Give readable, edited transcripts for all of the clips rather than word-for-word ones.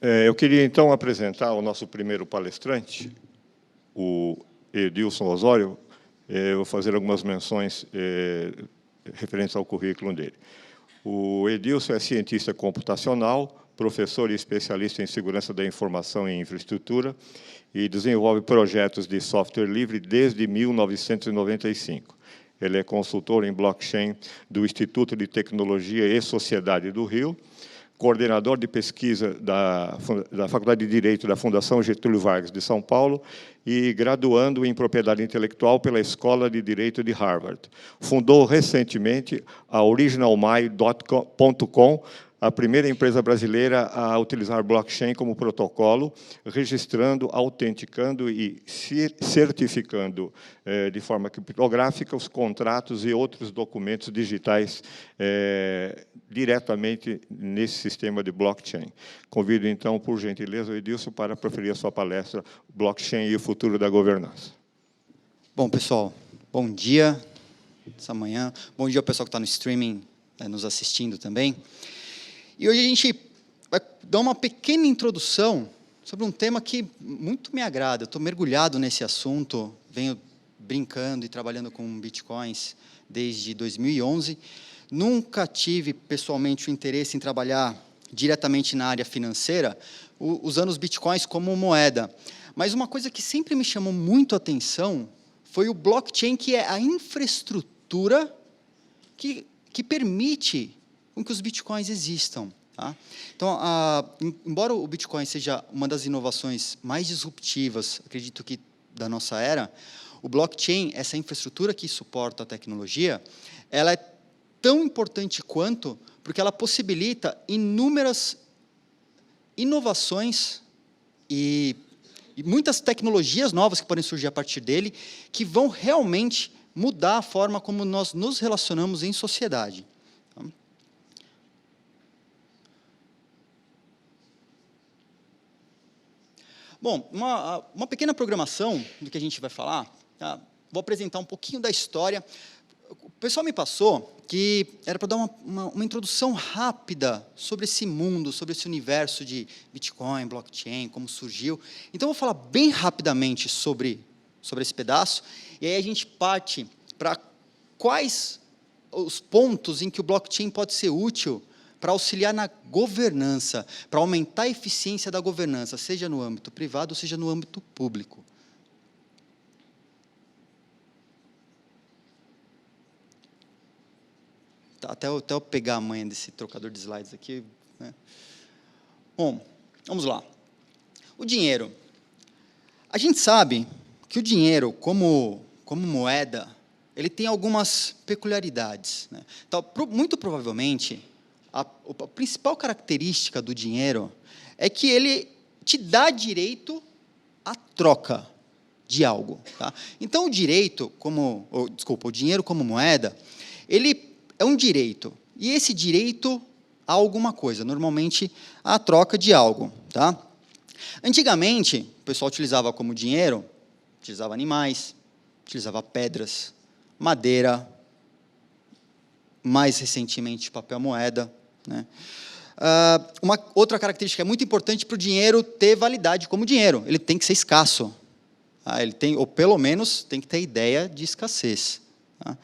Eu queria, então, apresentar o nosso primeiro palestrante, o Edilson Osório. Eu vou fazer algumas menções referentes ao currículo dele. O Edilson é cientista computacional, professor e especialista em segurança da informação e infraestrutura, e desenvolve projetos de software livre desde 1995. Ele é consultor em blockchain do Instituto de Tecnologia e Sociedade do Rio, coordenador de pesquisa da Faculdade de Direito da Fundação Getúlio Vargas de São Paulo e graduando em Propriedade Intelectual pela Escola de Direito de Harvard. Fundou recentemente a OriginalMy.com, a primeira empresa brasileira a utilizar blockchain como protocolo, registrando, autenticando e certificando de forma criptográfica os contratos e outros documentos digitais diretamente nesse sistema de blockchain. Convido, então, por gentileza, o Edilson para proferir a sua palestra Blockchain e o futuro da governança. Bom, pessoal, bom dia essa manhã. Bom dia ao pessoal que está no streaming, nos assistindo também. E hoje a gente vai dar uma pequena introdução sobre um tema que muito me agrada. Eu estou mergulhado nesse assunto, venho brincando e trabalhando com bitcoins desde 2011. Nunca tive, pessoalmente, o interesse em trabalhar diretamente na área financeira, usando os bitcoins como moeda. Mas uma coisa que sempre me chamou muito a atenção foi o blockchain, que é a infraestrutura que permite com que os bitcoins existam. Tá? Então, embora o Bitcoin seja uma das inovações mais disruptivas, acredito que da nossa era, o blockchain, essa infraestrutura que suporta a tecnologia, ela é tão importante quanto, porque ela possibilita inúmeras inovações e muitas tecnologias novas que podem surgir a partir dele, que vão realmente mudar a forma como nós nos relacionamos em sociedade. Bom, uma pequena programação do que a gente vai falar. Tá? Vou apresentar um pouquinho da história. O pessoal me passou que era para dar uma introdução rápida sobre esse mundo, sobre esse universo de Bitcoin, blockchain, como surgiu. Então, eu vou falar bem rapidamente sobre esse pedaço, e aí a gente parte para quais os pontos em que o blockchain pode ser útil para auxiliar na governança, para aumentar a eficiência da governança, seja no âmbito privado, seja no âmbito público. Tá, até eu pegar a manha desse trocador de slides aqui. Né? Bom, vamos lá. O dinheiro. A gente sabe que o dinheiro, como moeda, ele tem algumas peculiaridades. Né? Então, muito provavelmente, a principal característica do dinheiro é que ele te dá direito à troca de algo. Tá? Então, o dinheiro como moeda, ele é um direito. E esse direito a alguma coisa, normalmente a troca de algo. Tá? Antigamente, o pessoal utilizava como dinheiro, utilizava animais, utilizava pedras, madeira, mais recentemente papel moeda. Né? Uma outra característica muito importante para o dinheiro ter validade como dinheiro, ele tem que ser escasso. Tá? Ele tem, ou pelo menos tem que ter ideia de escassez. Tá?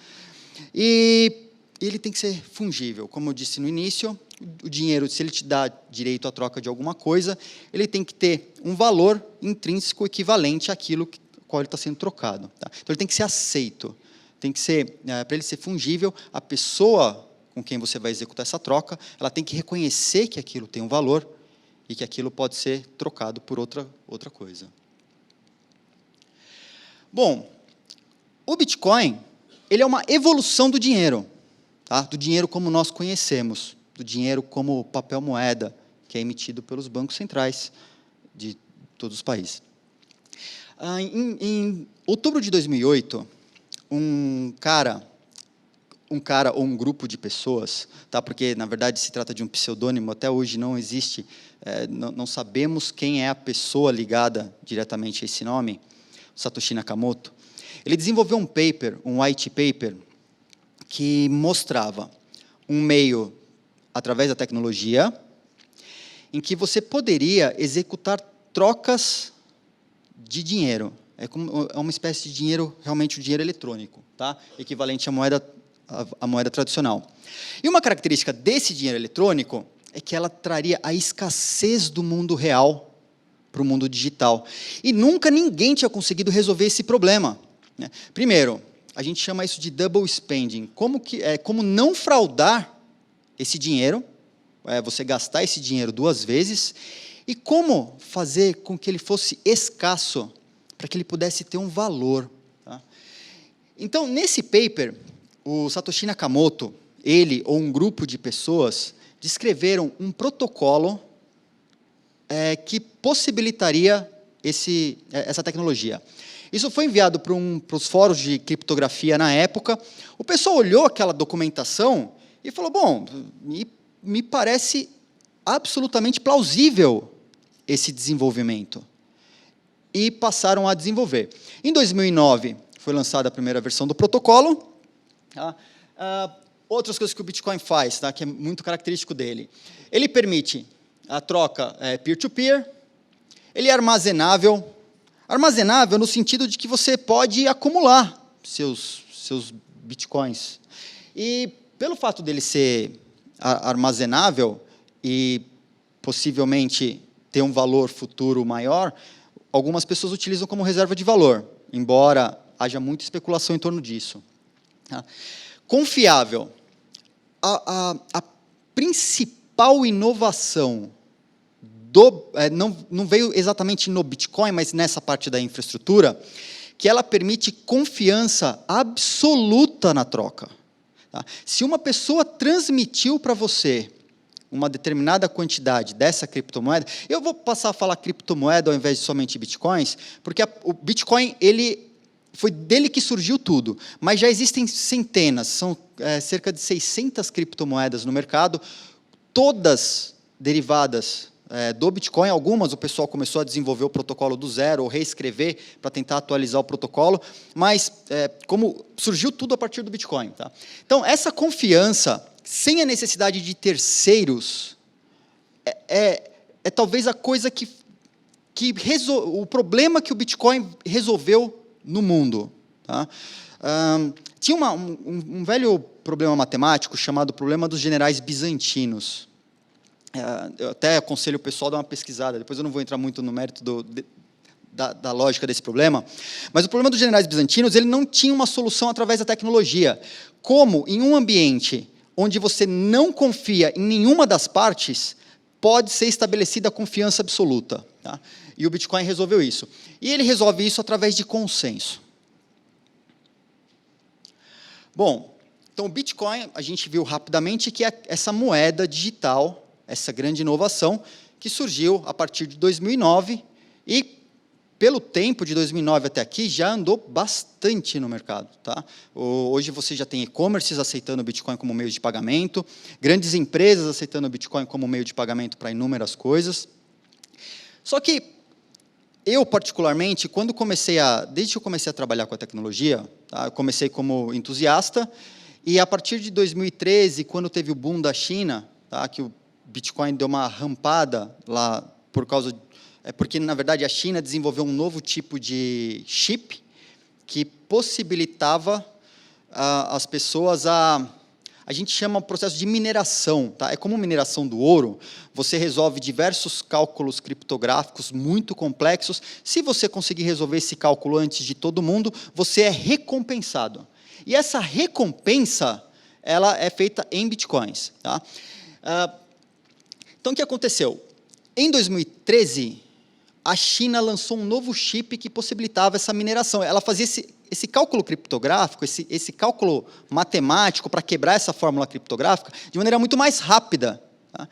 E ele tem que ser fungível. Como eu disse no início, o dinheiro, se ele te dá direito à troca de alguma coisa, ele tem que ter um valor intrínseco equivalente àquilo qual ele está sendo trocado. Tá? Então, ele tem que ser aceito. Tem que ser, para ele ser fungível, a pessoa com quem você vai executar essa troca, ela tem que reconhecer que aquilo tem um valor e que aquilo pode ser trocado por outra coisa. Bom, o Bitcoin, ele é uma evolução do dinheiro, tá? Do dinheiro como nós conhecemos, do dinheiro como papel moeda, que é emitido pelos bancos centrais de todos os países. Em outubro de 2008, um cara ou um grupo de pessoas, tá? Porque, na verdade, se trata de um pseudônimo, até hoje não existe, não sabemos quem é a pessoa ligada diretamente a esse nome, Satoshi Nakamoto. Ele desenvolveu um paper, um white paper, que mostrava um meio, através da tecnologia, em que você poderia executar trocas de dinheiro. É uma espécie de dinheiro, realmente o dinheiro eletrônico, tá? Equivalente à moeda tradicional. E uma característica desse dinheiro eletrônico é que ela traria a escassez do mundo real para o mundo digital. E nunca ninguém tinha conseguido resolver esse problema, né? Primeiro, a gente chama isso de double spending. Como não fraudar esse dinheiro, você gastar esse dinheiro 2 vezes, e como fazer com que ele fosse escasso, para que ele pudesse ter um valor. Tá? Então, nesse paper, o Satoshi Nakamoto, ele ou um grupo de pessoas, descreveram um protocolo que possibilitaria essa tecnologia. Isso foi enviado para os fóruns de criptografia na época. O pessoal olhou aquela documentação e falou, bom, me parece absolutamente plausível esse desenvolvimento. E passaram a desenvolver. Em 2009, foi lançada a primeira versão do protocolo. Tá? Outras coisas que o Bitcoin faz, tá? Que é muito característico dele. Ele permite a troca peer-to-peer, ele é armazenável. Armazenável no sentido de que você pode acumular seus Bitcoins. E pelo fato dele ser armazenável e possivelmente ter um valor futuro maior, algumas pessoas utilizam como reserva de valor, embora haja muita especulação em torno disso. Tá? Confiável. A principal inovação não veio exatamente no Bitcoin, mas nessa parte da infraestrutura, que ela permite confiança absoluta na troca. Tá? Se uma pessoa transmitiu para você uma determinada quantidade dessa criptomoeda, eu vou passar a falar criptomoeda ao invés de somente bitcoins, porque o Bitcoin, foi dele que surgiu tudo, mas já existem centenas, são cerca de 600 criptomoedas no mercado, todas derivadas do Bitcoin. Algumas o pessoal começou a desenvolver o protocolo do zero, ou reescrever para tentar atualizar o protocolo, mas como surgiu tudo a partir do Bitcoin. Tá? Então, essa confiança, sem a necessidade de terceiros, é talvez a coisa o problema que o Bitcoin resolveu no mundo. Tá? Tinha um velho problema matemático chamado problema dos generais bizantinos. Eu até aconselho o pessoal a dar uma pesquisada, depois eu não vou entrar muito no mérito da lógica desse problema, mas o problema dos generais bizantinos, ele não tinha uma solução através da tecnologia. Como, em um ambiente onde você não confia em nenhuma das partes, pode ser estabelecida a confiança absoluta. Tá? E o Bitcoin resolveu isso. E ele resolve isso através de consenso. Bom, então o Bitcoin, a gente viu rapidamente que é essa moeda digital, essa grande inovação, que surgiu a partir de 2009, e pelo tempo de 2009 até aqui, já andou bastante no mercado. Tá? Hoje você já tem e-commerces aceitando o Bitcoin como meio de pagamento, grandes empresas aceitando o Bitcoin como meio de pagamento para inúmeras coisas. Só que eu, particularmente, desde que eu comecei a trabalhar com a tecnologia, tá? Eu comecei como entusiasta, e a partir de 2013, quando teve o boom da China, tá? Que o Bitcoin deu uma rampada lá porque, na verdade, a China desenvolveu um novo tipo de chip que possibilitava as pessoas a gente chama o processo de mineração. Tá? É como mineração do ouro, você resolve diversos cálculos criptográficos muito complexos. Se você conseguir resolver esse cálculo antes de todo mundo, você é recompensado. E essa recompensa, ela é feita em bitcoins. Tá? Então, o que aconteceu? Em 2013, a China lançou um novo chip que possibilitava essa mineração. Ela fazia esse cálculo criptográfico, esse cálculo matemático para quebrar essa fórmula criptográfica de maneira muito mais rápida. Tá?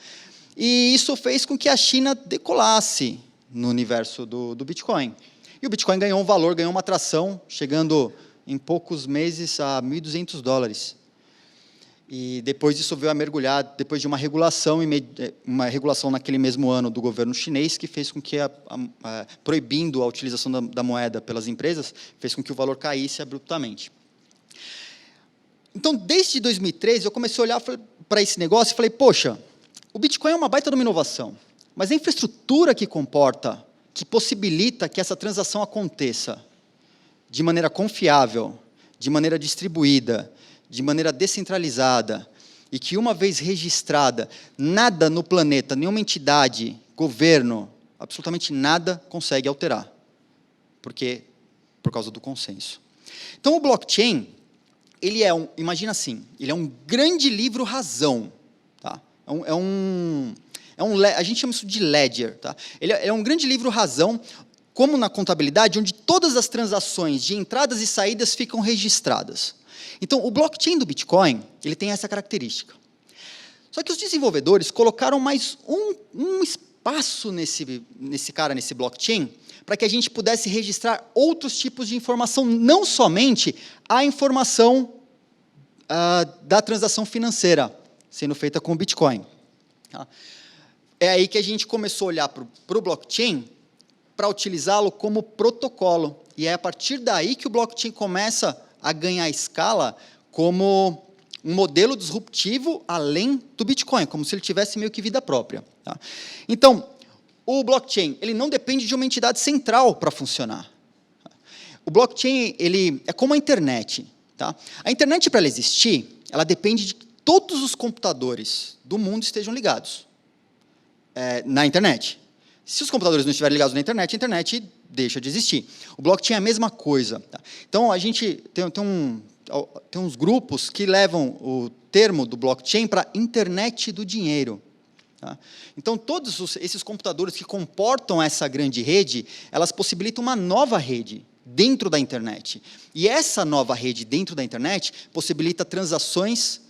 E isso fez com que a China decolasse no universo do Bitcoin. E o Bitcoin ganhou um valor, ganhou uma atração, chegando em poucos meses a $1.200. E depois disso veio a mergulhar, depois de uma regulação naquele mesmo ano do governo chinês, que fez com que, proibindo a utilização da moeda pelas empresas, fez com que o valor caísse abruptamente. Então, desde 2013, eu comecei a olhar para esse negócio e falei, poxa, o Bitcoin é uma baita de uma inovação. mas a infraestrutura que comporta, que possibilita que essa transação aconteça de maneira confiável, de maneira distribuída, de maneira descentralizada, e que, uma vez registrada, nada no planeta, nenhuma entidade, governo, absolutamente nada consegue alterar. Por causa do consenso. Então, o blockchain, ele é imagina assim, ele é um grande livro razão. Tá? A gente chama isso de ledger. Tá? Ele é um grande livro razão, como na contabilidade, onde todas as transações de entradas e saídas ficam registradas. Então, o blockchain do Bitcoin, ele tem essa característica. Só que os desenvolvedores colocaram mais um espaço nesse blockchain, para que a gente pudesse registrar outros tipos de informação, não somente a informação da transação financeira, sendo feita com o Bitcoin. Tá? É aí que a gente começou a olhar para o blockchain, para utilizá-lo como protocolo. E é a partir daí que o blockchain começa a ganhar escala como um modelo disruptivo além do Bitcoin, como se ele tivesse meio que vida própria. Tá? Então, o blockchain, ele não depende de uma entidade central para funcionar. O blockchain, ele é como a internet. Tá? A internet, para ela existir, ela depende de que todos os computadores do mundo estejam ligados na internet. Se os computadores não estiverem ligados na internet, a internet deixa de existir. O blockchain é a mesma coisa. Tá? Então, a gente tem uns grupos que levam o termo do blockchain para internet do dinheiro. Tá? Então, todos esses computadores que comportam essa grande rede, elas possibilitam uma nova rede dentro da internet. E essa nova rede dentro da internet possibilita transações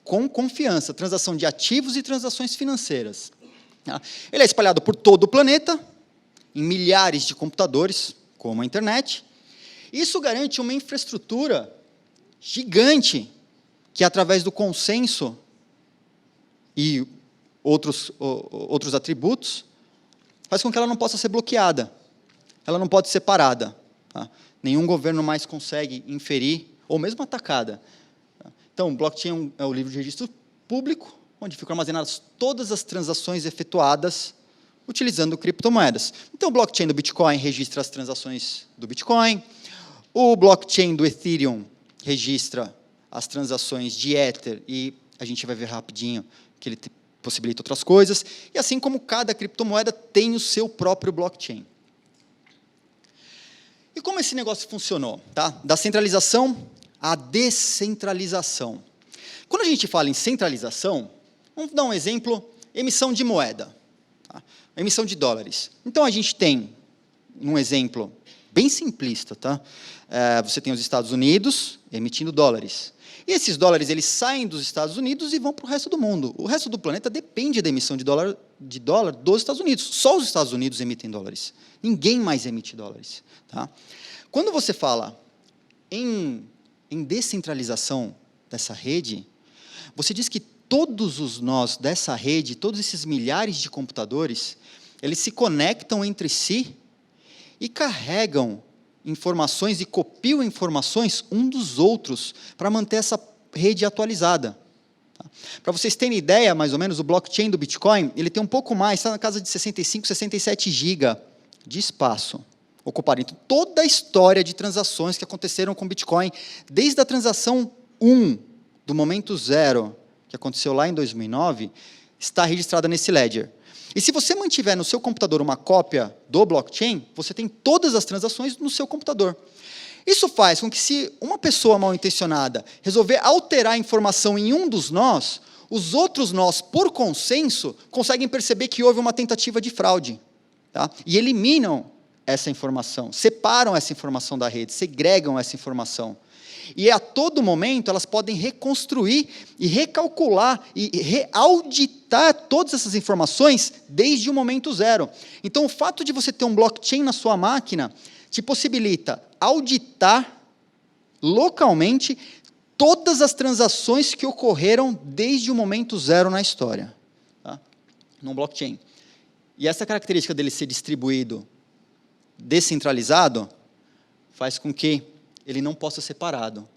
com confiança, transação de ativos e transações financeiras. Tá? Ele é espalhado por todo o planeta, em milhares de computadores, como a internet. Isso garante uma infraestrutura gigante, que através do consenso e outros atributos, faz com que ela não possa ser bloqueada, ela não pode ser parada. Tá? Nenhum governo mais consegue inferir, ou mesmo atacada. Tá? Então, o blockchain é o livro de registro público, onde ficam armazenadas todas as transações efetuadas utilizando criptomoedas. Então, o blockchain do Bitcoin registra as transações do Bitcoin, o blockchain do Ethereum registra as transações de Ether, e a gente vai ver rapidinho que ele possibilita outras coisas, e assim como cada criptomoeda tem o seu próprio blockchain. E como esse negócio funcionou? Tá? Da centralização à descentralização. Quando a gente fala em centralização, vamos dar um exemplo, emissão de moeda, tá? Emissão de dólares. Então, a gente tem, um exemplo bem simplista, tá? Você tem os Estados Unidos emitindo dólares. E esses dólares, eles saem dos Estados Unidos e vão para o resto do mundo. O resto do planeta depende da emissão de dólar dos Estados Unidos. Só os Estados Unidos emitem dólares. Ninguém mais emite dólares. Tá? Quando você fala em descentralização dessa rede, você diz que todos os nós dessa rede, todos esses milhares de computadores, eles se conectam entre si e carregam informações e copiam informações um dos outros para manter essa rede atualizada. Tá? Para vocês terem ideia, mais ou menos, o blockchain do Bitcoin, ele tem um pouco mais, está na casa de 65, 67 GB de espaço ocupado. Então, toda a história de transações que aconteceram com o Bitcoin, desde a transação 1, do momento 0, que aconteceu lá em 2009, está registrada nesse ledger. E se você mantiver no seu computador uma cópia do blockchain, você tem todas as transações no seu computador. Isso faz com que, se uma pessoa mal-intencionada resolver alterar a informação em um dos nós, os outros nós, por consenso, conseguem perceber que houve uma tentativa de fraude. Tá? E eliminam essa informação, separam essa informação da rede, segregam essa informação. E a todo momento elas podem reconstruir e recalcular e reauditar todas essas informações desde o momento 0. Então, o fato de você ter um blockchain na sua máquina te possibilita auditar localmente todas as transações que ocorreram desde o momento 0 na história. Tá? Num blockchain. E essa característica dele ser distribuído, descentralizado, faz com que ele não possa ser parado.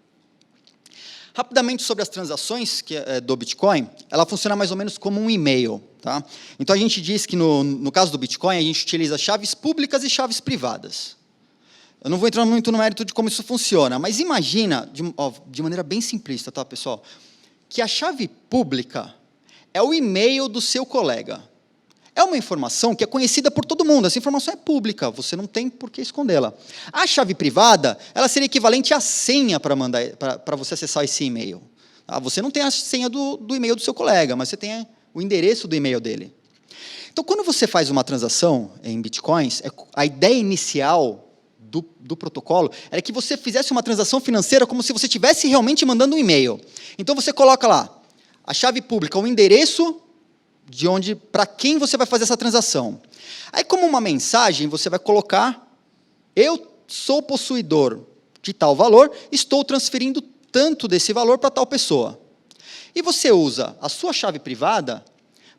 Rapidamente sobre as transações do Bitcoin, ela funciona mais ou menos como um e-mail. Tá? Então, a gente diz que, no caso do Bitcoin, a gente utiliza chaves públicas e chaves privadas. Eu não vou entrar muito no mérito de como isso funciona, mas imagina, de maneira bem simplista, tá, pessoal, que a chave pública é o e-mail do seu colega. É uma informação que é conhecida por todo mundo, essa informação é pública, você não tem por que escondê-la. A chave privada, ela seria equivalente à senha para você acessar esse e-mail. Tá? Você não tem a senha do e-mail do seu colega, mas você tem o endereço do e-mail dele. Então, quando você faz uma transação em Bitcoins, a ideia inicial do protocolo era que você fizesse uma transação financeira como se você estivesse realmente mandando um e-mail. Então, você coloca lá a chave pública, o endereço para quem você vai fazer essa transação. Aí, como uma mensagem, você vai colocar: eu sou possuidor de tal valor, estou transferindo tanto desse valor para tal pessoa. E você usa a sua chave privada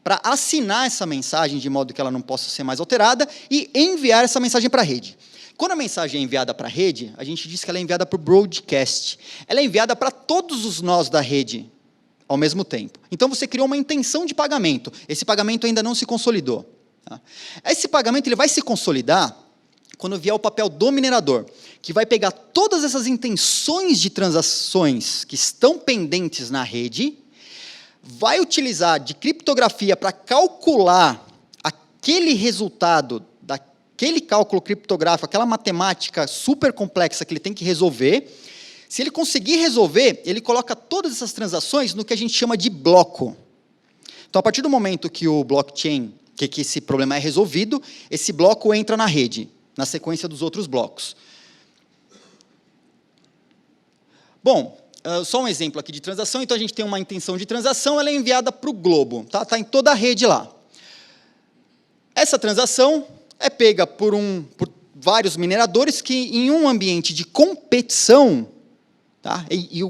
para assinar essa mensagem de modo que ela não possa ser mais alterada e enviar essa mensagem para a rede. Quando a mensagem é enviada para a rede, a gente diz que ela é enviada por broadcast. Ela é enviada para todos os nós da rede ao mesmo tempo. Então, você criou uma intenção de pagamento. Esse pagamento ainda não se consolidou. Tá? Esse pagamento ele vai se consolidar quando vier o papel do minerador, que vai pegar todas essas intenções de transações que estão pendentes na rede, vai utilizar de criptografia para calcular aquele resultado daquele cálculo criptográfico, aquela matemática super complexa que ele tem que resolver. Se ele conseguir resolver, ele coloca todas essas transações no que a gente chama de bloco. Então, a partir do momento que o blockchain, que esse problema é resolvido, esse bloco entra na rede, na sequência dos outros blocos. Bom, só um exemplo aqui de transação. Então, a gente tem uma intenção de transação, ela é enviada para o globo, tá? Está em toda a rede lá. Essa transação é pega por vários mineradores que, em um ambiente de competição, tá? E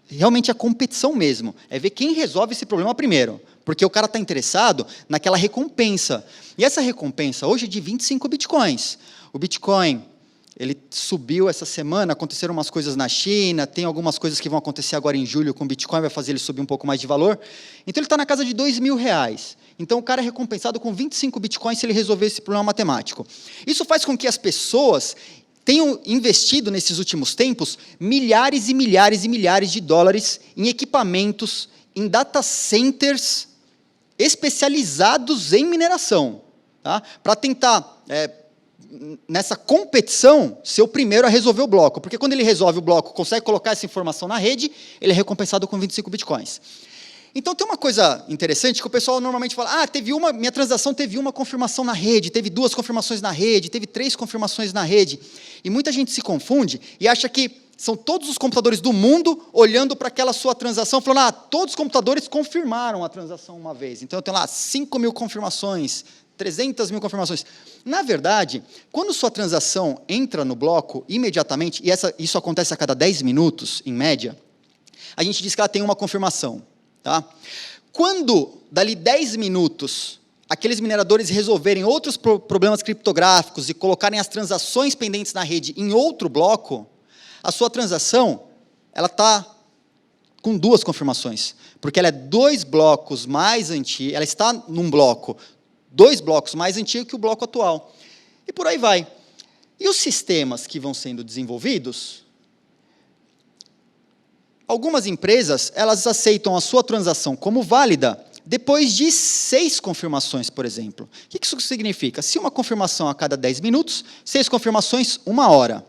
realmente a competição mesmo, é ver quem resolve esse problema primeiro, porque o cara está interessado naquela recompensa. E essa recompensa hoje é de 25 bitcoins. O Bitcoin, ele subiu essa semana, aconteceram umas coisas na China, tem algumas coisas que vão acontecer agora em julho com o Bitcoin, vai fazer ele subir um pouco mais de valor. Então, ele está na casa de R$2.000. Então, o cara é recompensado com 25 bitcoins se ele resolver esse problema matemático. Isso faz com que as pessoas tenham investido, nesses últimos tempos, milhares e milhares e milhares de dólares em equipamentos, em data centers especializados em mineração, tá? Para tentar, nessa competição, ser o primeiro a resolver o bloco. Porque quando ele resolve o bloco, consegue colocar essa informação na rede, ele é recompensado com 25 bitcoins. Então, tem uma coisa interessante que o pessoal normalmente fala: minha transação teve uma confirmação na rede, teve 2 confirmações na rede, teve 3 confirmações na rede. E muita gente se confunde e acha que são todos os computadores do mundo olhando para aquela sua transação, falando: todos os computadores confirmaram a transação uma vez. Então, eu tenho lá 5.000 confirmações, 300.000 confirmações. Na verdade, quando sua transação entra no bloco, imediatamente, e isso acontece a cada 10 minutos, em média, a gente diz que ela tem uma confirmação. Tá? Quando, dali 10 minutos, aqueles mineradores resolverem outros problemas criptográficos e colocarem as transações pendentes na rede em outro bloco, a sua transação está com 2 confirmações, porque ela é 2 blocos mais antiga, ela está num bloco 2 blocos mais antigo que o bloco atual. E por aí vai. E os sistemas que vão sendo desenvolvidos, algumas empresas, elas aceitam a sua transação como válida depois de 6 confirmações, por exemplo. O que isso significa? Se uma confirmação a cada 10 minutos, 6 confirmações, 1 hora.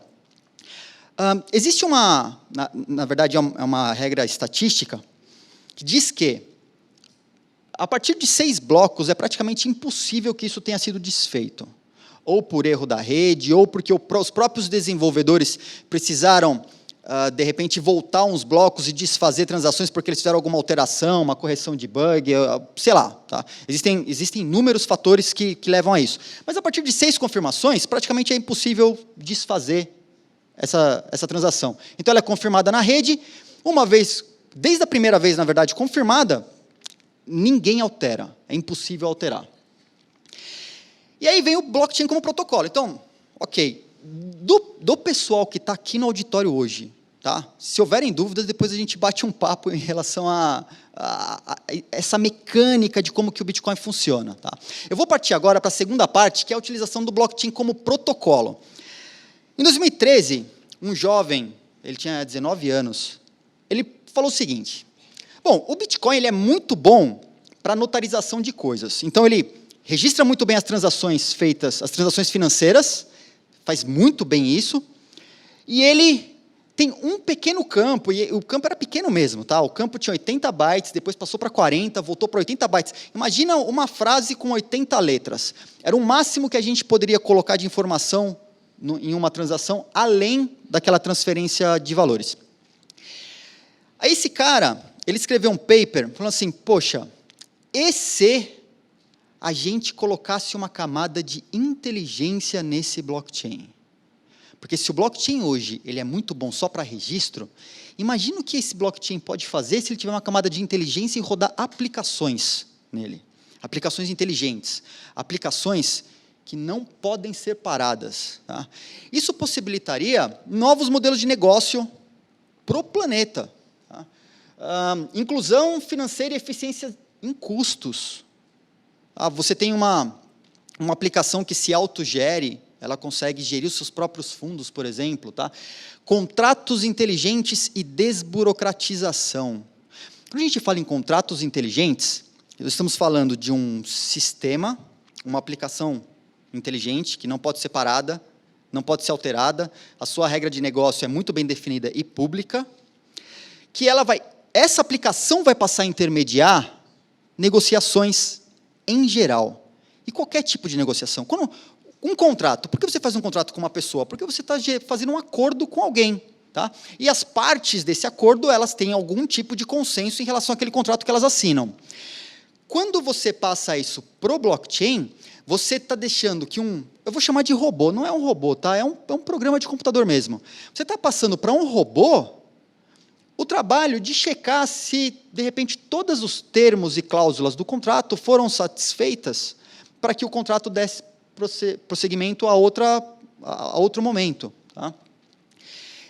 Existe na verdade, é uma regra estatística que diz que, a partir de 6 blocos, é praticamente impossível que isso tenha sido desfeito. Ou por erro da rede, ou porque os próprios desenvolvedores precisaram, de repente, voltar uns blocos e desfazer transações porque eles fizeram alguma alteração, uma correção de bug, sei lá. Tá? Existem inúmeros fatores que levam a isso. Mas, a partir de 6 confirmações, praticamente é impossível desfazer essa transação. Então, ela é confirmada na rede, uma vez, desde a primeira vez, na verdade, confirmada, ninguém altera, é impossível alterar. E aí vem o blockchain como protocolo. Então, ok, do pessoal que está aqui no auditório hoje, tá? Se houverem dúvidas, depois a gente bate um papo em relação a essa mecânica de como que o Bitcoin funciona. Tá? Eu vou partir agora para a segunda parte, que é a utilização do blockchain como protocolo. Em 2013, um jovem, ele tinha 19 anos, ele falou o seguinte: bom, o Bitcoin ele é muito bom para notarização de coisas. Então, ele registra muito bem as transações feitas, as transações financeiras, faz muito bem isso, e ele tem um pequeno campo, e o campo era pequeno mesmo, tá? O campo tinha 80 bytes, depois passou para 40, voltou para 80 bytes. Imagina uma frase com 80 letras. Era o máximo que a gente poderia colocar de informação em uma transação, além daquela transferência de valores. Aí esse cara, ele escreveu um paper, falando assim, poxa, e se a gente colocasse uma camada de inteligência nesse blockchain? Porque se o blockchain hoje ele é muito bom só para registro, imagina o que esse blockchain pode fazer se ele tiver uma camada de inteligência e rodar aplicações nele. Aplicações inteligentes. Aplicações que não podem ser paradas. Tá? Isso possibilitaria novos modelos de negócio para o planeta. Tá? Inclusão financeira e eficiência em custos. Você tem uma aplicação que se autogere, ela consegue gerir os seus próprios fundos, por exemplo. Tá? Contratos inteligentes e desburocratização. Quando a gente fala em contratos inteligentes, nós estamos falando de um sistema, uma aplicação inteligente, que não pode ser parada, não pode ser alterada, a sua regra de negócio é muito bem definida e pública, que essa aplicação vai passar a intermediar negociações em geral. E qualquer tipo de negociação. Quando um contrato, por que você faz um contrato com uma pessoa? Porque você está fazendo um acordo com alguém. Tá? E as partes desse acordo, elas têm algum tipo de consenso em relação àquele contrato que elas assinam. Quando você passa isso para o blockchain, você está deixando que eu vou chamar de robô, não é um robô, tá? É um programa de computador mesmo. Você está passando para um robô o trabalho de checar se, de repente, todos os termos e cláusulas do contrato foram satisfeitas para que o contrato desse prosseguimento a outro momento. Tá?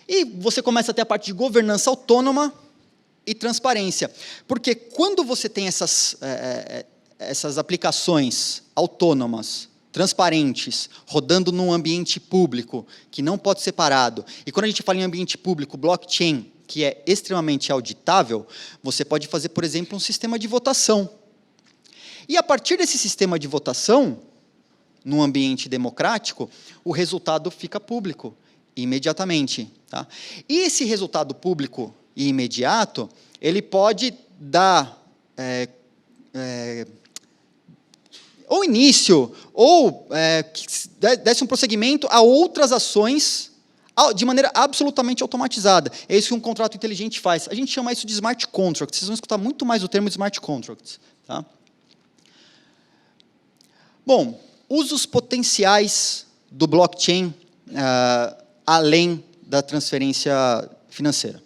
E você começa a ter a parte de governança autônoma e transparência. Porque quando você tem essas aplicações autônomas, transparentes, rodando num ambiente público, que não pode ser parado, e quando a gente fala em ambiente público, blockchain, que é extremamente auditável, você pode fazer, por exemplo, um sistema de votação. E a partir desse sistema de votação, num ambiente democrático, o resultado fica público, imediatamente. Tá? E esse resultado público e imediato, ele pode dar ou início, ou desse um prosseguimento a outras ações de maneira absolutamente automatizada. É isso que um contrato inteligente faz. A gente chama isso de smart contracts. Vocês vão escutar muito mais o termo de smart contracts. Tá? Bom, usos potenciais do blockchain além da transferência financeira.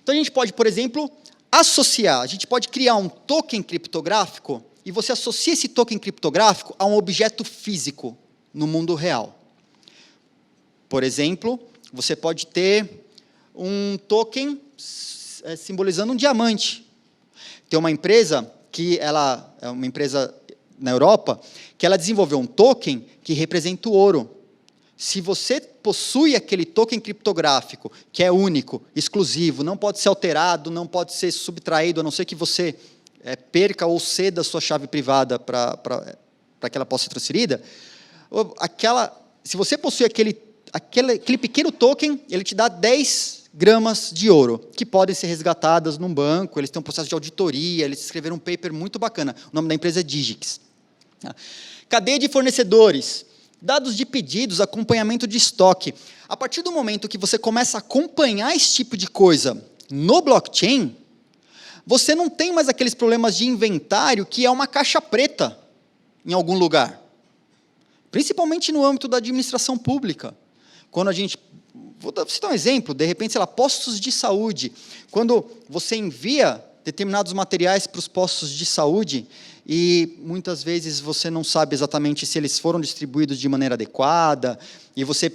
Então, a gente pode, por exemplo, associar, a gente pode criar um token criptográfico e você associa esse token criptográfico a um objeto físico no mundo real. Por exemplo, você pode ter um token simbolizando um diamante. Tem uma empresa que ela é uma empresa na Europa que ela desenvolveu um token que representa o ouro. Se você possui aquele token criptográfico, que é único, exclusivo, não pode ser alterado, não pode ser subtraído, a não ser que você perca ou ceda a sua chave privada para que ela possa ser transferida, se você possui aquele pequeno token, ele te dá 10 gramas de ouro, que podem ser resgatadas num banco, eles têm um processo de auditoria, eles escreveram um paper muito bacana, o nome da empresa é Digix. Cadeia de fornecedores, dados de pedidos, acompanhamento de estoque. A partir do momento que você começa a acompanhar esse tipo de coisa no blockchain, você não tem mais aqueles problemas de inventário que é uma caixa preta em algum lugar. Principalmente no âmbito da administração pública. Quando a gente... Vou citar um exemplo, de repente, sei lá, postos de saúde. Quando você envia determinados materiais para os postos de saúde e muitas vezes você não sabe exatamente se eles foram distribuídos de maneira adequada e você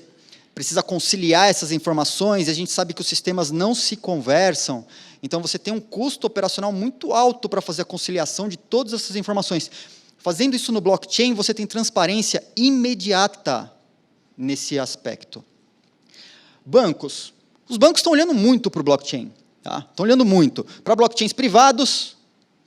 precisa conciliar essas informações, e a gente sabe que os sistemas não se conversam, então você tem um custo operacional muito alto para fazer a conciliação de todas essas informações. Fazendo isso no blockchain, você tem transparência imediata nesse aspecto. Bancos. Os bancos estão olhando muito para o blockchain. Tá? Estão olhando muito para blockchains privados,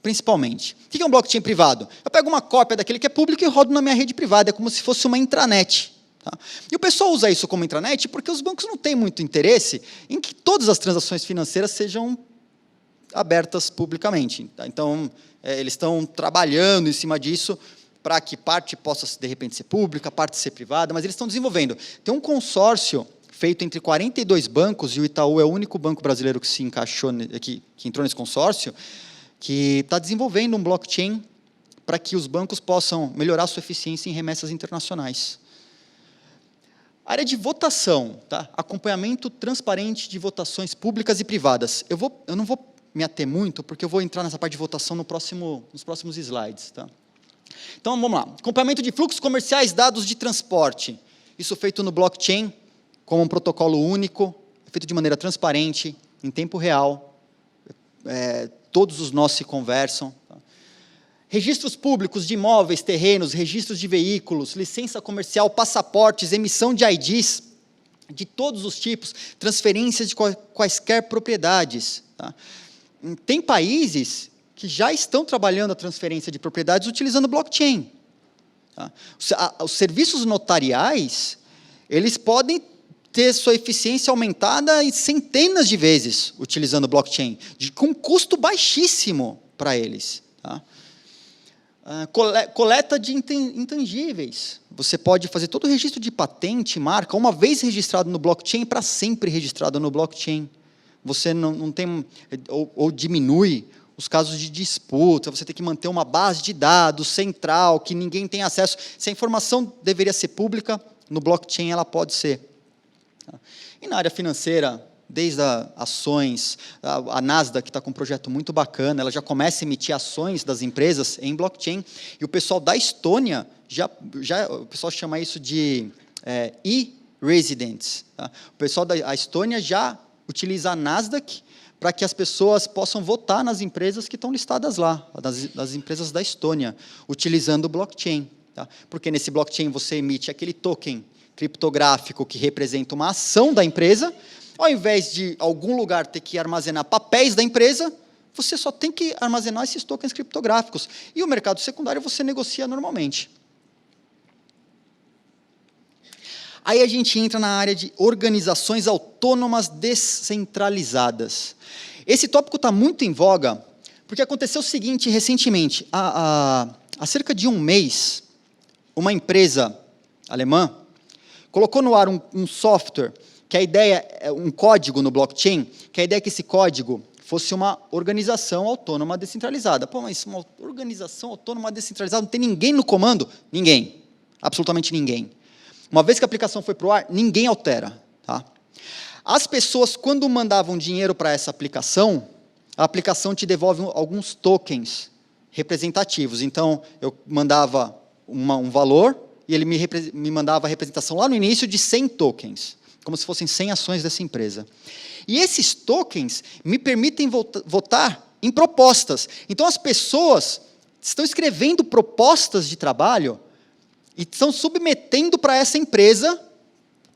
principalmente. O que é um blockchain privado? Eu pego uma cópia daquele que é público e rodo na minha rede privada, é como se fosse uma intranet. Tá? E o pessoal usa isso como intranet porque os bancos não têm muito interesse em que todas as transações financeiras sejam abertas publicamente. Tá? Então, eles estão trabalhando em cima disso para que parte possa, de repente, ser pública, parte ser privada, mas eles estão desenvolvendo. Tem um consórcio feito entre 42 bancos, e o Itaú é o único banco brasileiro que se encaixou, que entrou nesse consórcio, que está desenvolvendo um blockchain para que os bancos possam melhorar sua eficiência em remessas internacionais. Área de votação, tá? Acompanhamento transparente de votações públicas e privadas. Eu não vou me ater muito, porque eu vou entrar nessa parte de votação nos próximos slides. Tá? Então, vamos lá. Acompanhamento de fluxos comerciais, dados de transporte. Isso feito no blockchain, como um protocolo único, feito de maneira transparente, em tempo real. Todos os nós se conversam. Tá? Registros públicos de imóveis, terrenos, registros de veículos, licença comercial, passaportes, emissão de IDs, de todos os tipos, transferências de quaisquer propriedades. Tá? Tem países que já estão trabalhando a transferência de propriedades utilizando blockchain. Tá? Os serviços notariais, eles podem ter sua eficiência aumentada em centenas de vezes utilizando blockchain, com custo baixíssimo para eles. Tá? Coleta de intangíveis. Você pode fazer todo o registro de patente, marca, uma vez registrado no blockchain, para sempre registrado no blockchain. Você não tem, ou diminui os casos de disputa, você tem que manter uma base de dados central, que ninguém tem acesso. Se a informação deveria ser pública, no blockchain ela pode ser. E na área financeira, desde ações, a Nasdaq está com um projeto muito bacana, ela já começa a emitir ações das empresas em blockchain, e o pessoal da Estônia, o pessoal chama isso de e-residents. Tá? O pessoal da Estônia já utiliza a Nasdaq para que as pessoas possam votar nas empresas que estão listadas lá, das empresas da Estônia, utilizando o blockchain. Tá? Porque nesse blockchain você emite aquele token criptográfico que representa uma ação da empresa, ao invés de algum lugar ter que armazenar papéis da empresa, você só tem que armazenar esses tokens criptográficos. E o mercado secundário você negocia normalmente. Aí a gente entra na área de organizações autônomas descentralizadas. Esse tópico está muito em voga, porque aconteceu o seguinte recentemente. Há cerca de um mês, uma empresa alemã colocou no ar um software, que a ideia é um código no blockchain, que a ideia é que esse código fosse uma organização autônoma descentralizada. Pô, mas uma organização autônoma descentralizada, não tem ninguém no comando? Ninguém. Absolutamente ninguém. Uma vez que a aplicação foi para o ar, ninguém altera. Tá? As pessoas, quando mandavam dinheiro para essa aplicação, a aplicação te devolve alguns tokens representativos. Então, eu mandava um valor e ele me mandava a representação lá no início de 100 tokens, como se fossem 100 ações dessa empresa. E esses tokens me permitem votar em propostas. Então, as pessoas estão escrevendo propostas de trabalho e estão submetendo para essa empresa,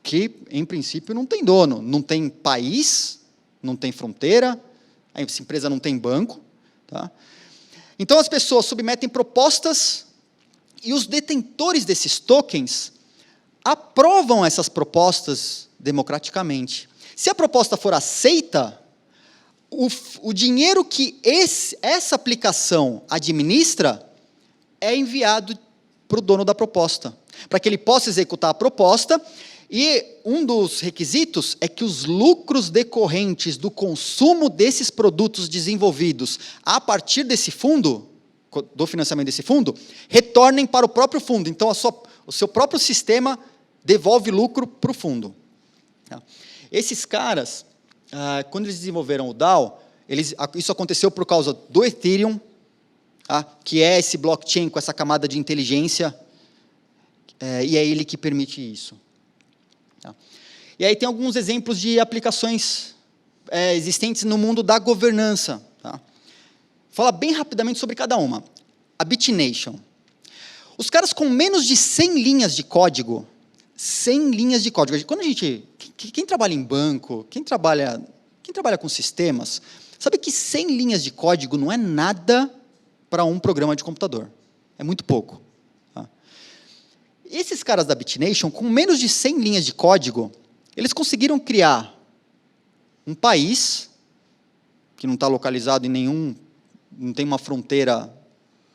que, em princípio, não tem dono, não tem país, não tem fronteira, essa empresa não tem banco. Tá? Então, as pessoas submetem propostas e os detentores desses tokens aprovam essas propostas democraticamente. Se a proposta for aceita, o dinheiro que essa aplicação administra é enviado para o dono da proposta, para que ele possa executar a proposta, e um dos requisitos é que os lucros decorrentes do consumo desses produtos desenvolvidos a partir desse fundo, do financiamento desse fundo, retornem para o próprio fundo. Então, o seu próprio sistema devolve lucro para o fundo. Esses caras, quando eles desenvolveram o DAO, isso aconteceu por causa do Ethereum, que é esse blockchain com essa camada de inteligência, e é ele que permite isso. E aí tem alguns exemplos de aplicações existentes no mundo da governança. Tá? Vou falar bem rapidamente sobre cada uma. A BitNation. Os caras com menos de 100 linhas de código, 100 linhas de código. Quando a gente, quem trabalha em banco, quem trabalha com sistemas, sabe que 100 linhas de código não é nada para um programa de computador. É muito pouco. Tá? Esses caras da BitNation, com menos de 100 linhas de código, eles conseguiram criar um país que não está localizado em nenhum, não tem uma fronteira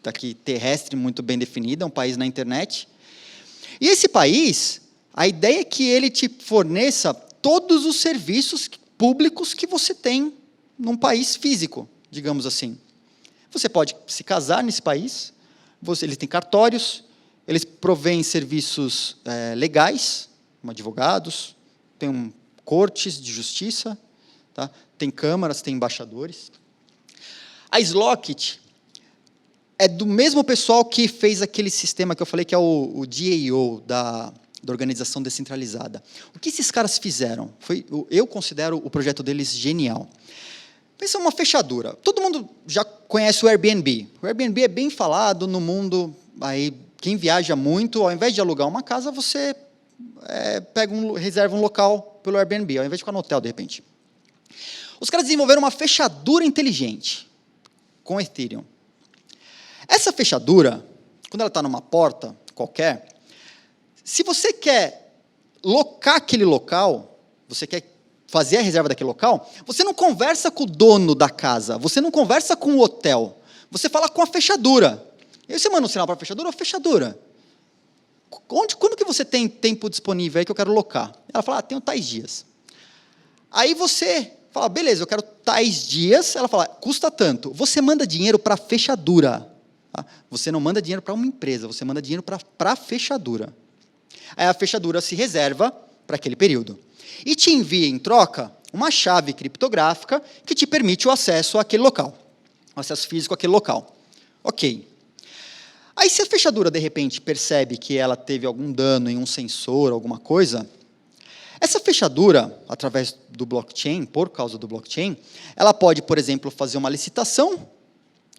aqui terrestre muito bem definida, é um país na internet. E esse país, a ideia é que ele te forneça todos os serviços públicos que você tem num país físico, digamos assim. Você pode se casar nesse país, eles têm cartórios, eles provêm serviços legais, como advogados, tem cortes de justiça, tá? Tem câmaras, tem embaixadores. A Slockit é do mesmo pessoal que fez aquele sistema que eu falei, que é o DAO, da Organização Descentralizada. O que esses caras fizeram? Eu considero o projeto deles genial. Pensa uma fechadura. Todo mundo já conhece o Airbnb. O Airbnb é bem falado no mundo. Aí, quem viaja muito, ao invés de alugar uma casa, você reserva um local pelo Airbnb, ao invés de ficar no hotel, de repente. Os caras desenvolveram uma fechadura inteligente com Ethereum. Essa fechadura, quando ela está numa porta qualquer, se você quer locar aquele local, você quer fazer a reserva daquele local, você não conversa com o dono da casa, você não conversa com o hotel, você fala com a fechadura. E aí você manda um sinal para a fechadura, fechadura, quando que você tem tempo disponível aí que eu quero locar? Ela fala, tenho tais dias. Aí você fala, beleza, eu quero tais dias, ela fala, custa tanto. Você manda dinheiro para a fechadura. Tá? Você não manda dinheiro para uma empresa, você manda dinheiro para a fechadura. Aí a fechadura se reserva para aquele período. E te envia, em troca, uma chave criptográfica que te permite o acesso àquele local. O acesso físico àquele local. Ok. Aí, se a fechadura, de repente, percebe que ela teve algum dano em um sensor, alguma coisa, essa fechadura, através do blockchain, por causa do blockchain, ela pode, por exemplo, fazer uma licitação,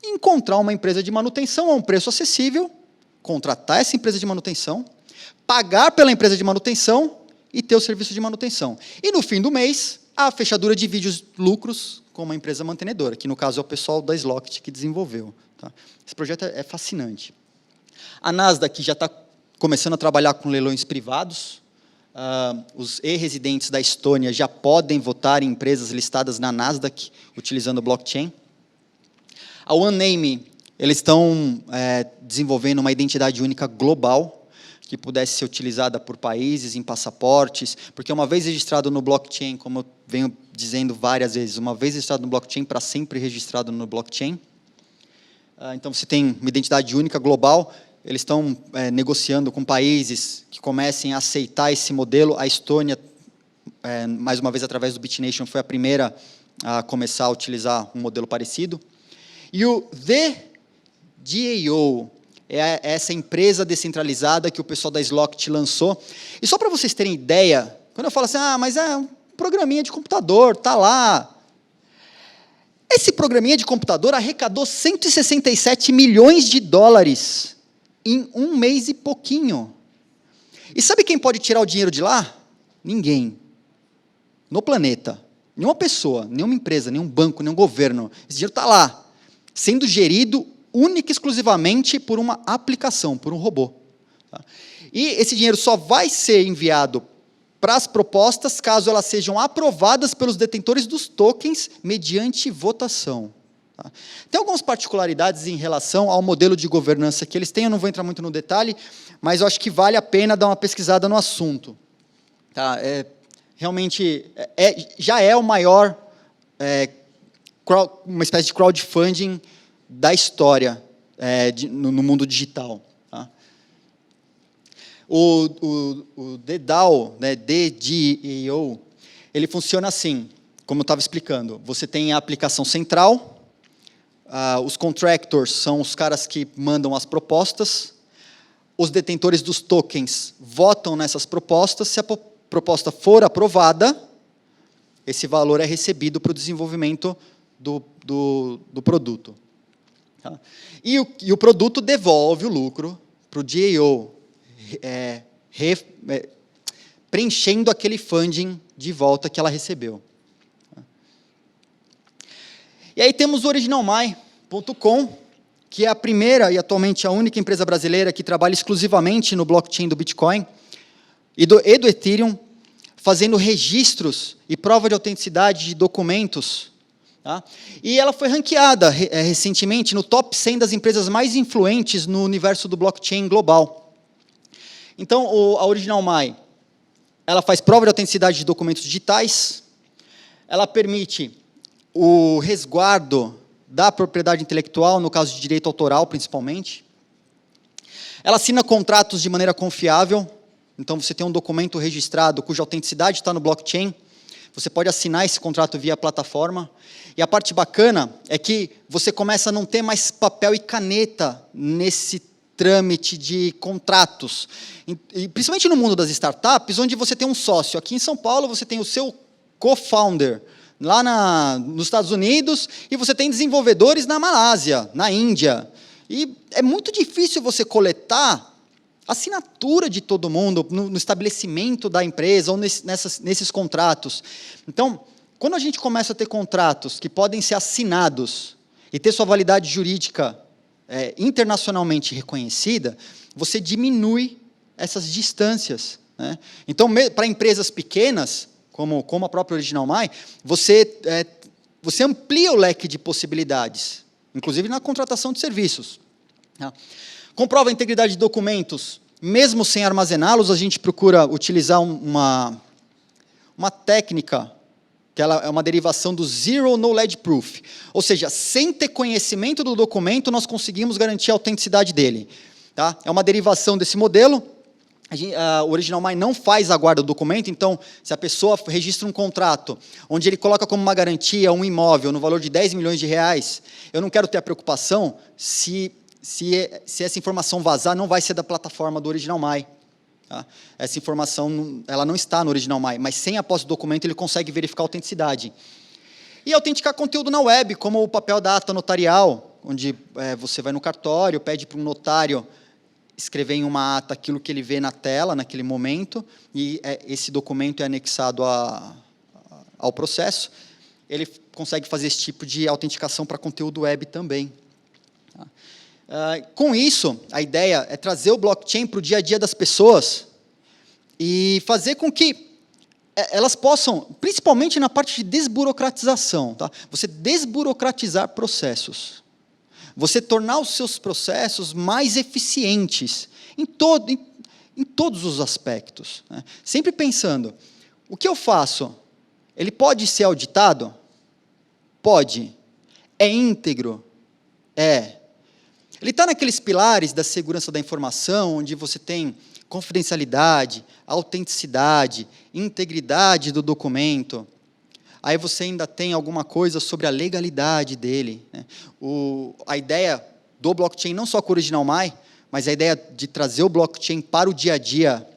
encontrar uma empresa de manutenção a um preço acessível, contratar essa empresa de manutenção, pagar pela empresa de manutenção e ter o serviço de manutenção. E, no fim do mês, a fechadura divide os lucros com uma empresa mantenedora, que, no caso, é o pessoal da Slockit que desenvolveu. Tá? Esse projeto é fascinante. A Nasdaq já está começando a trabalhar com leilões privados. Os e-residentes da Estônia já podem votar em empresas listadas na Nasdaq, utilizando o blockchain. A OneName, eles estão desenvolvendo uma identidade única global, que pudesse ser utilizada por países, em passaportes, porque uma vez registrado no blockchain, como eu venho dizendo várias vezes, uma vez registrado no blockchain, para sempre registrado no blockchain. Então, você tem uma identidade única global. Eles estão negociando com países que comecem a aceitar esse modelo. A Estônia, mais uma vez, através do BitNation, foi a primeira a começar a utilizar um modelo parecido. E o DAO é essa empresa descentralizada que o pessoal da Slockit lançou. E só para vocês terem ideia, quando eu falo assim, mas é um programinha de computador, está lá. Esse programinha de computador arrecadou 167 milhões de dólares em um mês e pouquinho. E sabe quem pode tirar o dinheiro de lá? Ninguém. No planeta. Nenhuma pessoa, nenhuma empresa, nenhum banco, nenhum governo. Esse dinheiro está lá, sendo gerido única e exclusivamente por uma aplicação, por um robô. Tá? E esse dinheiro só vai ser enviado para as propostas caso elas sejam aprovadas pelos detentores dos tokens mediante votação. Tá? Tem algumas particularidades em relação ao modelo de governança que eles têm, eu não vou entrar muito no detalhe, mas eu acho que vale a pena dar uma pesquisada no assunto. Tá? Realmente, já é o maior, uma espécie de crowdfunding da história no mundo digital. Tá? O DDAO, né, DDAO, ele funciona assim, como eu estava explicando. Você tem a aplicação central, os contractors são os caras que mandam as propostas, os detentores dos tokens votam nessas propostas, se a proposta for aprovada, esse valor é recebido para o desenvolvimento do produto. Tá? E o produto devolve o lucro para o DAO, preenchendo aquele funding de volta que ela recebeu. E aí temos o OriginalMy.com, que é a primeira e atualmente a única empresa brasileira que trabalha exclusivamente no blockchain do Bitcoin e do Ethereum, fazendo registros e prova de autenticidade de documentos. Tá? E ela foi ranqueada recentemente no top 100 das empresas mais influentes no universo do blockchain global. Então, a OriginalMy, ela faz prova de autenticidade de documentos digitais, ela permite o resguardo da propriedade intelectual, no caso de direito autoral, principalmente. Ela assina contratos de maneira confiável, então você tem um documento registrado cuja autenticidade está no blockchain, você pode assinar esse contrato via plataforma, e a parte bacana é que você começa a não ter mais papel e caneta nesse trâmite de contratos, e principalmente no mundo das startups, onde você tem um sócio. Aqui em São Paulo, você tem o seu co-founder, lá nos Estados Unidos, e você tem desenvolvedores na Malásia, na Índia. E é muito difícil você coletar a assinatura de todo mundo no estabelecimento da empresa ou nesses contratos. Então, quando a gente começa a ter contratos que podem ser assinados e ter sua validade jurídica internacionalmente reconhecida, você diminui essas distâncias. Né? Então, para empresas pequenas, como a própria OriginalMy, você amplia o leque de possibilidades, inclusive na contratação de serviços. Tá? Comprova a integridade de documentos, mesmo sem armazená-los, a gente procura utilizar uma técnica, que ela é uma derivação do Zero Knowledge Proof, ou seja, sem ter conhecimento do documento, nós conseguimos garantir a autenticidade dele. Tá? É uma derivação desse modelo. O OriginalMy não faz a guarda do documento, então, se a pessoa registra um contrato, onde ele coloca como uma garantia um imóvel no valor de 10 milhões de reais, eu não quero ter a preocupação se essa informação vazar, não vai ser da plataforma do OriginalMy. Tá? Essa informação ela não está no OriginalMy, mas sem a posse do documento ele consegue verificar a autenticidade. E autenticar conteúdo na web, como o papel da ata notarial, onde você vai no cartório, pede para um notário escrever em uma ata aquilo que ele vê na tela, naquele momento, e esse documento é anexado ao processo. Ele consegue fazer esse tipo de autenticação para conteúdo web também. Com isso, a ideia é trazer o blockchain para o dia a dia das pessoas e fazer com que elas possam, principalmente na parte de desburocratização, tá? Você desburocratizar processos. Você tornar os seus processos mais eficientes em todos os aspectos. Né? Sempre pensando, o que eu faço? Ele pode ser auditado? Pode. É íntegro? É. Ele está naqueles pilares da segurança da informação, onde você tem confidencialidade, autenticidade, integridade do documento. Aí você ainda tem alguma coisa sobre a legalidade dele. Né? A ideia do blockchain, não só com o OriginalMy, mas a ideia de trazer o blockchain para o dia a dia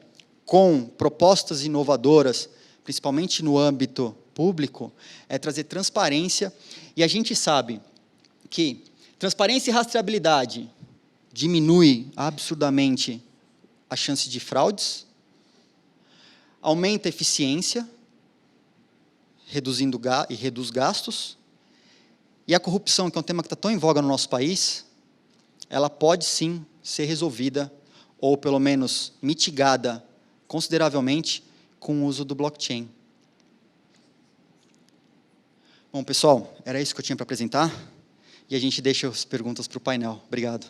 com propostas inovadoras, principalmente no âmbito público, é trazer transparência. E a gente sabe que transparência e rastreabilidade diminui absurdamente a chance de fraudes, aumenta a eficiência, reduz gastos, e a corrupção, que é um tema que está tão em voga no nosso país, ela pode sim ser resolvida, ou pelo menos mitigada consideravelmente com o uso do blockchain. Bom, pessoal, era isso que eu tinha para apresentar, e a gente deixa as perguntas para o painel. Obrigado.